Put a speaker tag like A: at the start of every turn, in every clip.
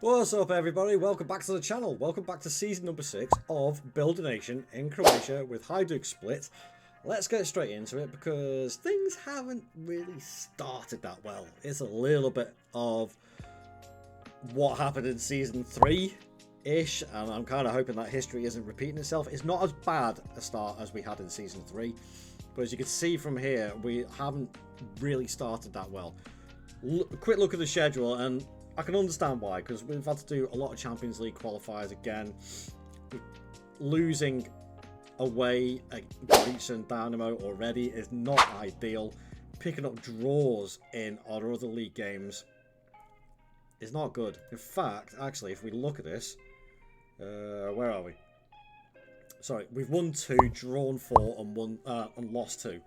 A: What's up, everybody? Welcome back to the channel. Welcome back to season number 6 of Build a Nation in Croatia with Hajduk split. Let's get straight into it because things haven't really started that well. It's a little bit of what happened in season 3-ish, and I'm kind of hoping that history isn't repeating itself. It's not as bad a start as we had in season 3, but as you can see from here, we haven't really started that well. Quick look at the schedule, and I can understand why, because we've had to do a lot of Champions League qualifiers again. Losing away at Greece and Dynamo already is not ideal. Picking up draws in our other league games is not good. In fact, actually, if we look at this, where are we? Sorry, we've won 2, drawn 4, and lost 2.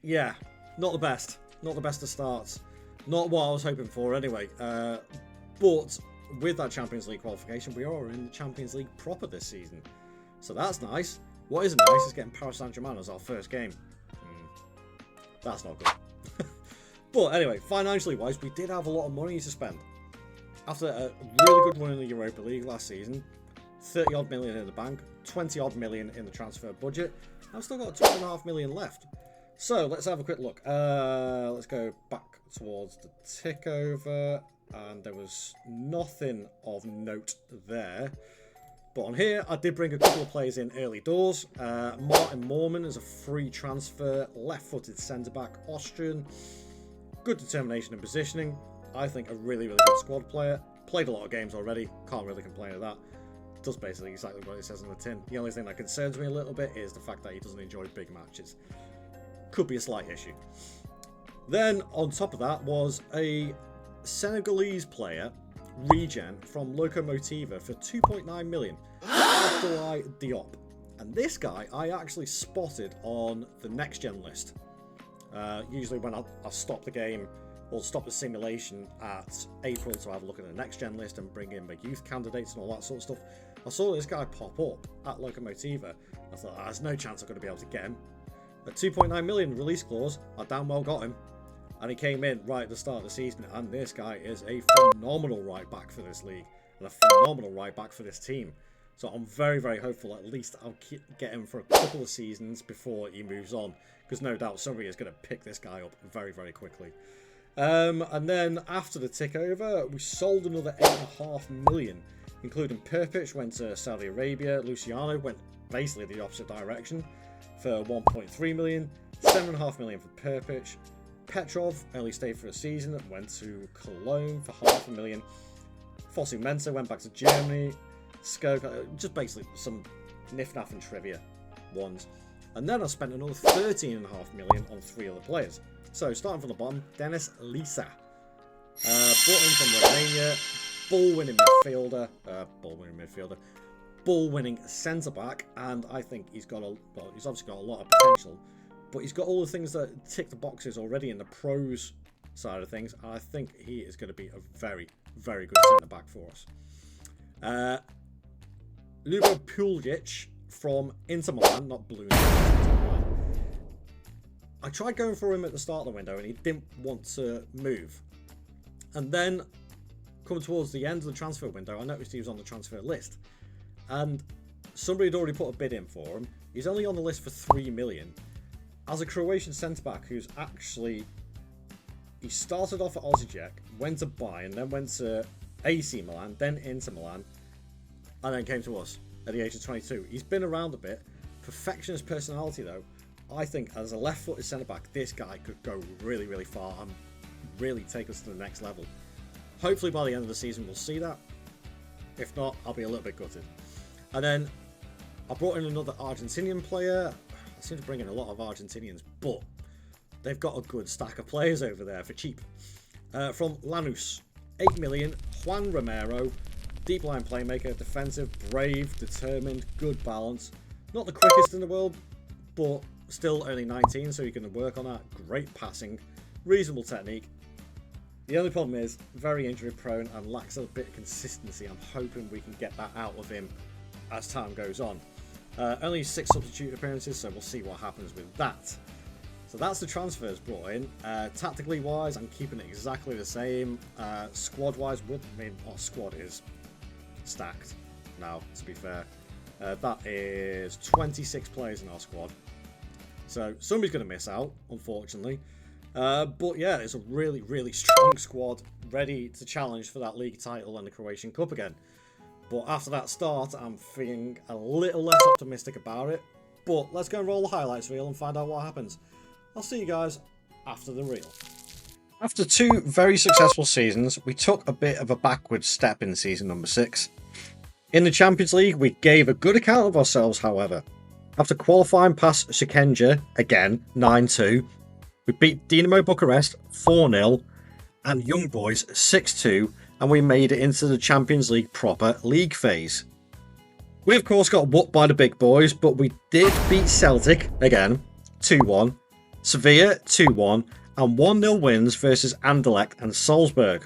A: Yeah, not the best. Not the best of starts. Not what I was hoping for anyway. But with that Champions League qualification, we are in the Champions League proper this season. So that's nice. What isn't nice is getting Paris Saint-Germain as our first game. That's not good. But anyway, financially wise, we did have a lot of money to spend. After a really good run in the Europa League last season, 30 odd million in the bank, 20 odd million in the transfer budget. I've still got 2.5 million left. So let's have a quick look. Let's go back towards the tick over, and there was nothing of note there. But on here, I did bring a couple of players in early doors. Martin Moorman is a free transfer, left-footed centre-back, Austrian. Good determination and positioning. I think a really, really good squad player. Played a lot of games already. Can't really complain of that. Does basically exactly what it says on the tin. The only thing that concerns me a little bit is the fact that he doesn't enjoy big matches. Could be a slight issue. Then on top of that was a Senegalese player, regen from Lokomotiva for 2.9 million, Abdoulaye Diop. And this guy I actually spotted on the next gen list. Usually when I stop the game or stop the simulation at April to have a look at the next gen list and bring in the youth candidates and all that sort of stuff, I saw this guy pop up at Lokomotiva. I thought, there's no chance I'm going to be able to get him. A 2.9 million release clause, I damn well got him. And he came in right at the start of the season, and this guy is a phenomenal right back for this league, and a phenomenal right back for this team. So I'm very, very hopeful at least I'll get him for a couple of seasons before he moves on, because no doubt somebody is going to pick this guy up very, very quickly. And then after the tick over, we sold another 8.5 million, including Perpic went to Saudi Arabia, Luciano went basically the opposite direction for 1.3 million, 7.5 million for Perpic. Petrov only stayed for a season, went to Cologne for 500,000. Fosu Mensah went back to Germany. Skog, just basically some niff-naff and trivia ones. And then I spent another 13.5 million on 3 other players. So starting from the bottom, Dennis Lisa. Brought in from Romania, ball-winning midfielder, ball-winning centre-back, and I think he's obviously got a lot of potential. But he's got all the things that tick the boxes already in the pros side of things. And I think he is going to be a very, very good centre-back for us. Lubo Puljic from Inter Milan, not Blue. I tried going for him at the start of the window and he didn't want to move. And then, coming towards the end of the transfer window, I noticed he was on the transfer list. And somebody had already put a bid in for him. He's only on the list for 3 million. As a Croatian centre-back who's actually... He started off at Osijek, went to Bayern, then went to AC Milan, then Inter Milan, and then came to us at the age of 22. He's been around a bit. Perfectionist personality, though. I think as a left-footed centre-back, this guy could go really, really far and really take us to the next level. Hopefully by the end of the season we'll see that. If not, I'll be a little bit gutted. And then I brought in another Argentinian player. I seem to bring in a lot of Argentinians, but they've got a good stack of players over there for cheap. From Lanús, 8 million, Juan Romero, deep line playmaker, defensive, brave, determined, good balance. Not the quickest in the world, but still only 19, so you can work on that. Great passing, reasonable technique. The only problem is very injury prone and lacks a bit of consistency. I'm hoping we can get that out of him as time goes on. Only 6 substitute appearances, so we'll see what happens with that. So that's the transfers brought in. Tactically wise, I'm keeping it exactly the same. Squad wise, our squad is stacked now, to be fair. That is 26 players in our squad. So somebody's going to miss out, unfortunately. But yeah, it's a really, really strong squad, ready to challenge for that league title and the Croatian Cup again. But after that start, I'm feeling a little less optimistic about it. But let's go and roll the highlights reel and find out what happens. I'll see you guys after the reel. After 2 very successful seasons, we took a bit of a backward step in season number 6. In the Champions League, we gave a good account of ourselves, however. After qualifying past Shkenja, again, 9-2, we beat Dinamo Bucharest 4-0 and Young Boys 6-2, and we made it into the Champions League proper league phase. We of course got whooped by the big boys, but we did beat Celtic, again, 2-1, Sevilla 2-1, and 1-0 wins versus Anderlecht and Salzburg.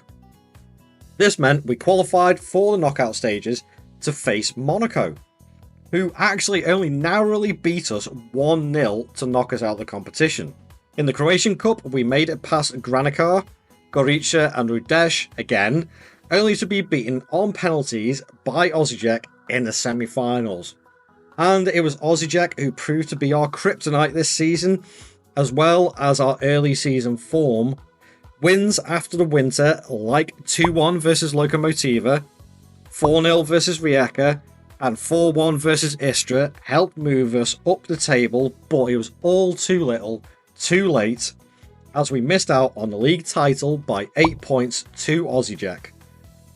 A: This meant we qualified for the knockout stages to face Monaco, who actually only narrowly beat us 1-0 to knock us out of the competition. In the Croatian Cup, we made it past Granikar, Gorica and Rudeš again, only to be beaten on penalties by Osijek in the semi-finals. And it was Osijek who proved to be our kryptonite this season, as well as our early season form. Wins after the winter, like 2-1 versus Lokomotiva, 4-0 versus Rijeka, and 4-1 versus Istra, helped move us up the table, but it was all too little, too late, as we missed out on the league title by 8 points to Osijek.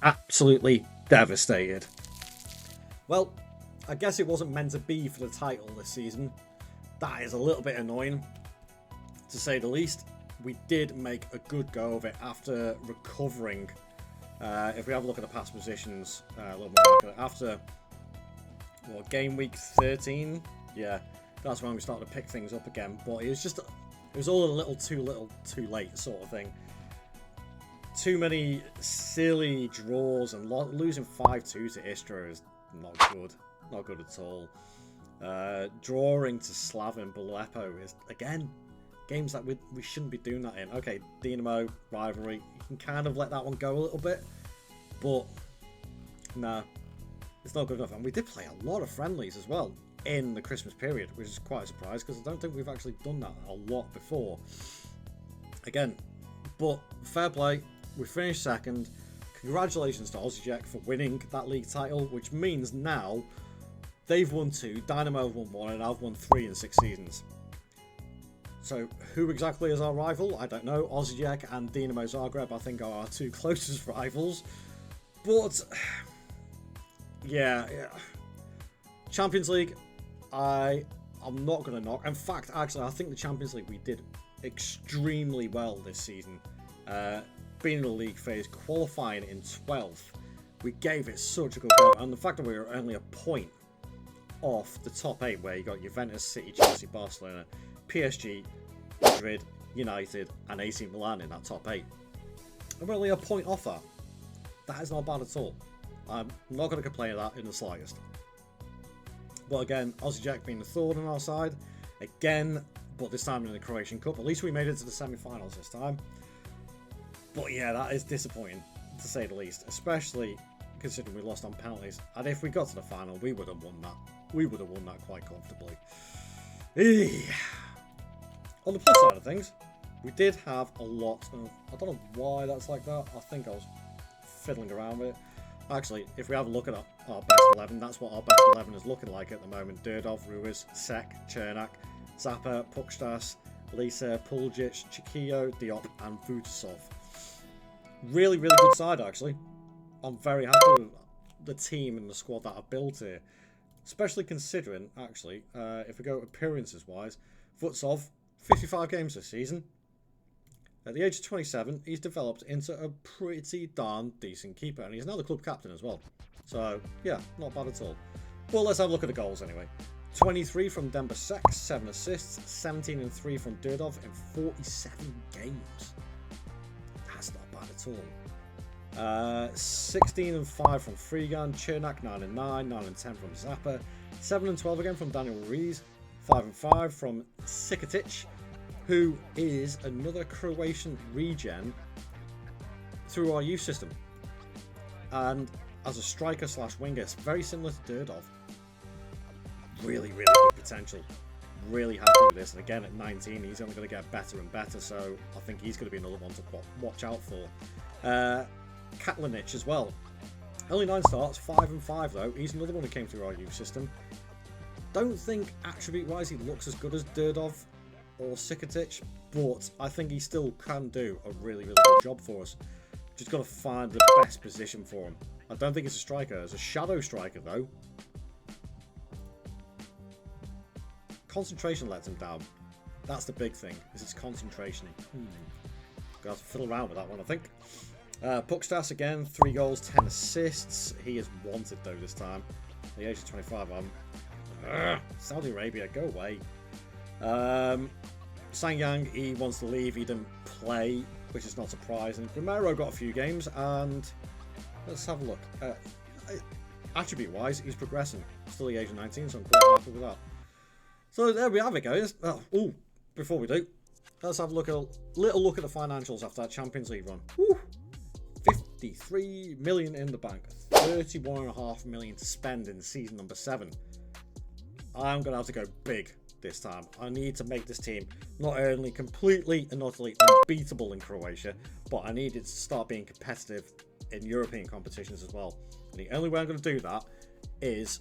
A: Absolutely devastated. Well, I guess it wasn't meant to be for the title this season. That is a little bit annoying, to say the least. We did make a good go of it after recovering. If we have a look at the past positions, a little more after game week 13, yeah, that's when we started to pick things up again. But it was all a little too late sort of thing. Too many silly draws, and losing 5-2 to Istra is not good at all. Drawing to Slaven Belepo is, again, games that we shouldn't be doing that in. Okay, Dinamo rivalry, you can kind of let that one go a little bit, but nah, it's not good enough. And we did play a lot of friendlies as well in the Christmas period, which is quite a surprise because I don't think we've actually done that a lot before. Again, but fair play, we finished second. Congratulations to Osijek for winning that league title, which means now they've won 2, Dynamo have won 1, and I've won 3 in 6 seasons. So who exactly is our rival? I don't know. Osijek and Dinamo Zagreb, I think, are our 2 closest rivals. But yeah. Champions League, I'm not going to knock. In fact, actually, I think the Champions League we did extremely well this season. Being in the league phase, qualifying in 12th, we gave it such a good go. And the fact that we were only a point off the top 8, where you got Juventus, City, Chelsea, Barcelona, PSG, Madrid, United, and AC Milan in that top 8. And we're only a point off that. That is not bad at all. I'm not going to complain of that in the slightest. But again, Osijek being the third on our side, again, but this time in the Croatian Cup. At least we made it to the semi-finals this time. But yeah, that is disappointing, to say the least, especially considering we lost on penalties. And if we got to the final, we would have won that. We would have won that quite comfortably. On the plus side of things, we did have a lot of... I don't know why that's like that. I think I was fiddling around with it. Actually, if we have a look at our best 11, that's what our best 11 is looking like at the moment. Durdov, Ruiz, Sek, Chernak, Zappa, Pukstas, Lisa, Puljic, Chiquillo, Diop, and Vutasov. Really, really good side, actually. I'm very happy with the team and the squad that I've built here. Especially considering, actually, if we go appearances-wise, Vutsov, 55 games this season. At the age of 27, he's developed into a pretty darn decent keeper, and he's now the club captain as well. So, yeah, not bad at all. But let's have a look at the goals anyway. 23 from Demba Sek, 7 assists, 17 and 3 from Durdov in 47 games. That's not bad at all. 16 and 5 from Freegan, Chernak 9 and 9, 9 and 10 from Zappa, 7 and 12 again from Daniel Ruiz, 5 and 5 from Sikatic, who is another Croatian regen through our youth system. And as a striker slash winger, it's very similar to Durdov. Really, really good potential. Really happy with this. And again, at 19, he's only going to get better and better. So I think he's going to be another one to watch out for. Katlinic as well. Only 9 starts, 5 and 5 though. He's another one who came through our youth system. Don't think attribute-wise he looks as good as Durdov or Sikatic, but I think he still can do a really, really good job for us. Just got to find the best position for him. I don't think it's a striker. It's a shadow striker though. Concentration lets him down. That's the big thing, is his concentration. Got to fiddle around with that one, I think. Puck stats again, 3 goals, 10 assists. He is wanted though this time. At the age of 25, Saudi Arabia, go away. Sanyang, he wants to leave. He didn't play, which is not surprising. Romero got a few games, and let's have a look. Attribute-wise, he's progressing. Still the age of 19, so I'm quite happy with that. So there we have it, guys. Before we do, let's have a little look at the financials after that Champions League run. 53 million in the bank, 31.5 million to spend in season number 7. I'm going to have to go big this time. I need to make this team not only completely and utterly unbeatable in Croatia, but I need it to start being competitive in European competitions as well. And the only way I'm going to do that is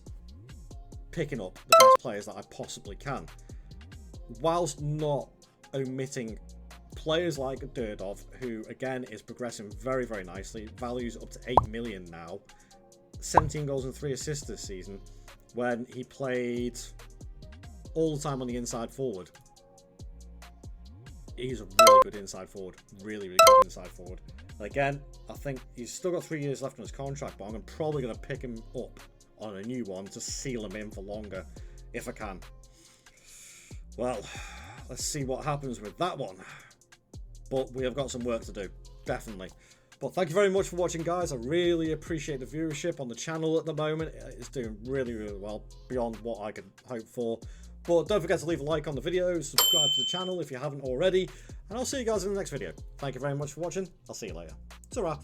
A: picking up the best players that I possibly can, whilst not omitting players like Durdov, who again is progressing very, very nicely. Values up to 8 million now. 17 goals and 3 assists this season, when he played all the time on the inside forward. He's a really good inside forward. Really, really good inside forward. Again, I think he's still got 3 years left on his contract, but I'm probably going to pick him up on a new one to seal him in for longer, if I can. Well, let's see what happens with that one. But we have got some work to do, definitely. But thank you very much for watching, guys. I really appreciate the viewership on the channel at the moment. It's doing really, really well, beyond what I could hope for. But don't forget to leave a like on the video, subscribe to the channel if you haven't already, and I'll see you guys in the next video. Thank you very much for watching. I'll see you later. Ta-ra.